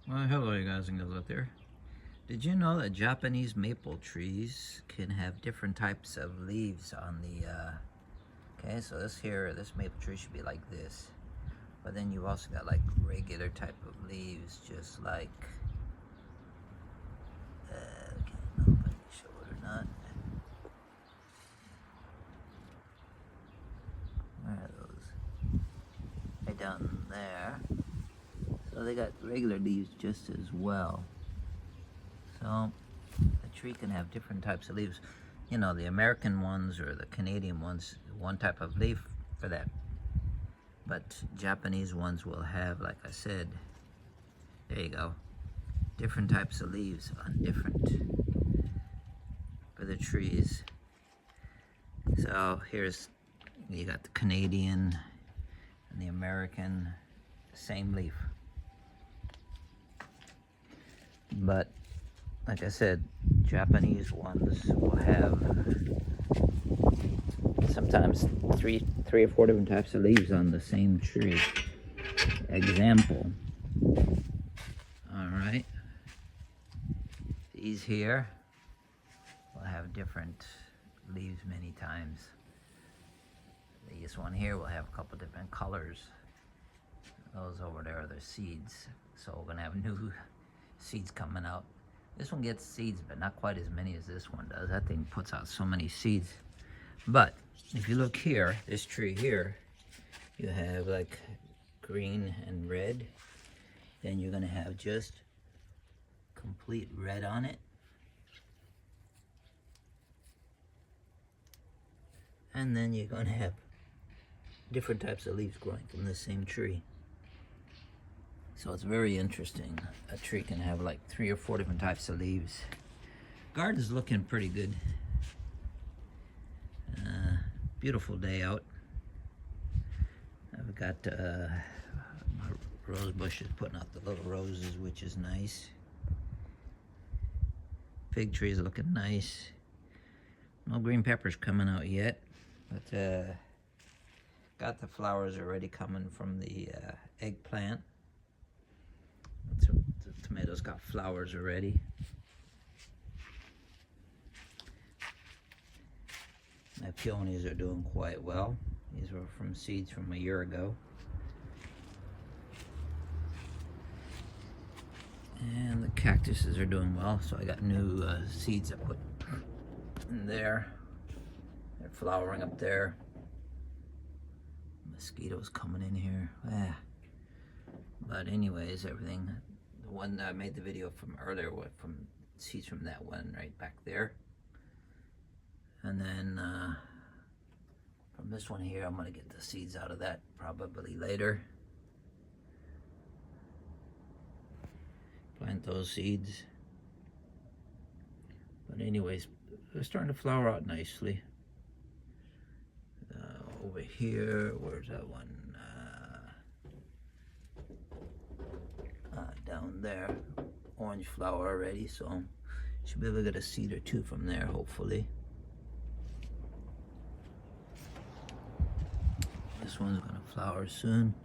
Well, hello you guys and girls out there. Did you know that Japanese maple trees can have different types of leaves on the, okay, so this maple tree should be like this. But then you've also got like regular type of leaves, just like, I don't know if I can show it or not. Where are those? Right down there. So they got regular leaves just as well. So the tree can have different types of leaves. You know, the American ones or the Canadian ones, one type of leaf for that. But Japanese ones will have, like I said, there you go, different types of leaves on different for the trees. So here's, you got the Canadian and the American, same leaf. But like I said, Japanese ones will have sometimes three or four different types of leaves on the same tree. Example. All right. These here will have different leaves many times. This one here will have a couple different colors. Those over there are the seeds. So we're gonna have new seeds coming out. This one gets seeds, but not quite as many as this one does. That thing puts out so many seeds. But if you look here, this tree here, you have like green and red. Then you're gonna have just complete red on it. And then you're gonna have different types of leaves growing from the same tree. So it's very interesting. A tree can have like 3 or 4 different types of leaves. Garden's looking pretty good. Beautiful day out. I've got my rose bushes putting out the little roses, which is nice. Fig trees looking nice. No green peppers coming out yet, but got the flowers already coming from the eggplant. The tomatoes got flowers already. My peonies are doing quite well. These were from seeds from a year ago. And the cactuses are doing well, so I got new seeds I put in there. They're flowering up there. Mosquitoes coming in here. But anyways, everything, the one that I made the video from earlier was from seeds from that one right back there. And then from this one here, I'm gonna get the seeds out of that probably later. Plant those seeds. But anyways, they're starting to flower out nicely. Over here, where's that one? Down there, orange flower already, so should be able to get a seed or two from there, hopefully. This one's gonna flower soon.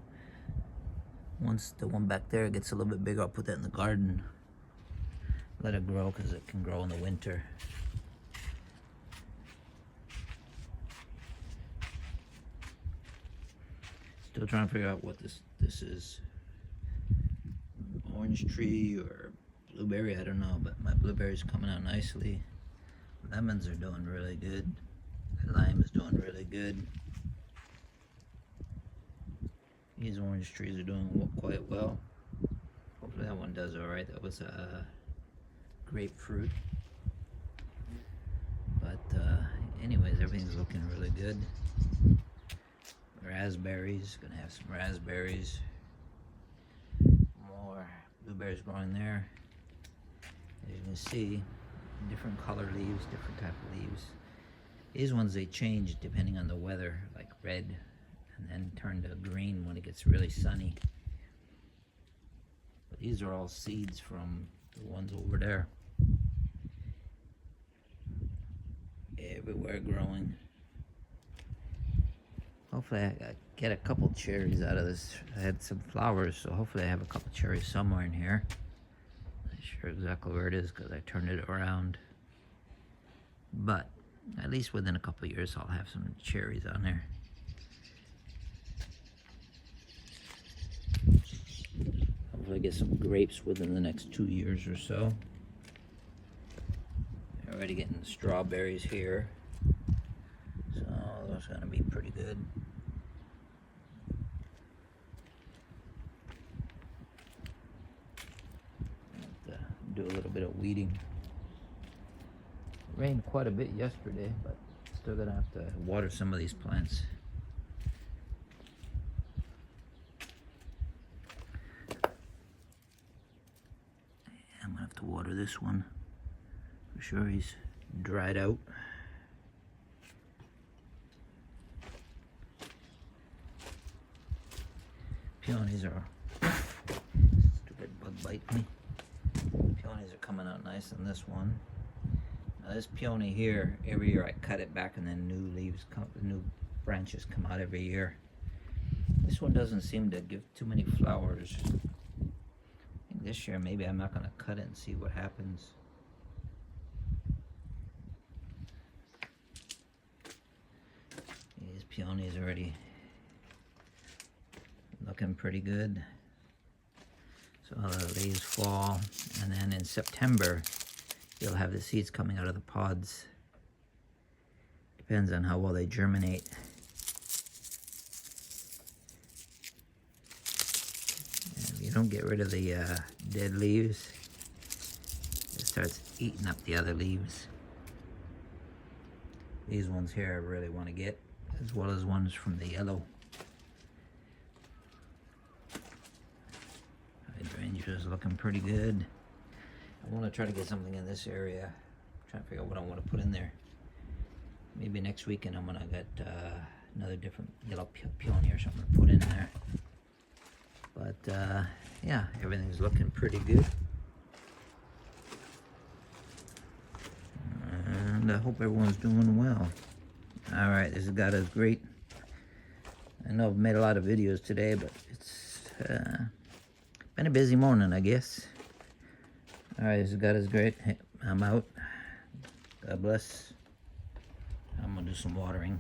Once the one back there gets a little bit bigger, I'll put that in the garden. Let it grow, because it can grow in the winter. Still trying to figure out what this is. Orange tree or blueberry, I don't know, but my blueberry's coming out nicely. Lemons are doing really good. The lime is doing really good. These orange trees are doing quite well. Hopefully that one does all right. That was a grapefruit. But anyways, everything's looking really good. Raspberries, gonna have some raspberries. More blueberries growing there. As you can see, different color leaves, different type of leaves. These ones, they change depending on the weather, like red, and then turn to green when it gets really sunny. But these are all seeds from the ones over there. Everywhere growing. Hopefully I get a couple cherries out of this. I had some flowers, so hopefully I have a couple cherries somewhere in here. sure exactly where it is because I turned it around. But at least within a couple of years, I'll have some cherries on there. Hopefully, get some grapes within the next 2 years or so. Already getting strawberries here, so those are gonna be pretty good. Do a little bit of weeding. It rained quite a bit yesterday, but still gonna have to water some of these plants. I'm gonna have to water this one for sure. He's dried out. Peonies are stupid bug bite me. Peonies are coming out nice in this one. Now this peony here, every year I cut it back and then new leaves come, new branches come out every year. This one doesn't seem to give too many flowers. I think this year maybe I'm not gonna cut it and see what happens. These peonies already looking pretty good. So the leaves fall, and then in September, you'll have the seeds coming out of the pods. Depends on how well they germinate. And if you don't get rid of the dead leaves, it starts eating up the other leaves. These ones here I really want to get, as well as ones from the yellow. Hydrangea's looking pretty good. I want to try to get something in this area. I'm trying to figure out what I want to put in there. Maybe next weekend I'm gonna get another different yellow peony or something to put in there. But yeah, everything's looking pretty good. And I hope everyone's doing well. All right, this has got us great. I know I've made a lot of videos today, but it's been a busy morning, I guess. All right, this has got us great. I'm out. God bless. I'm gonna do some watering.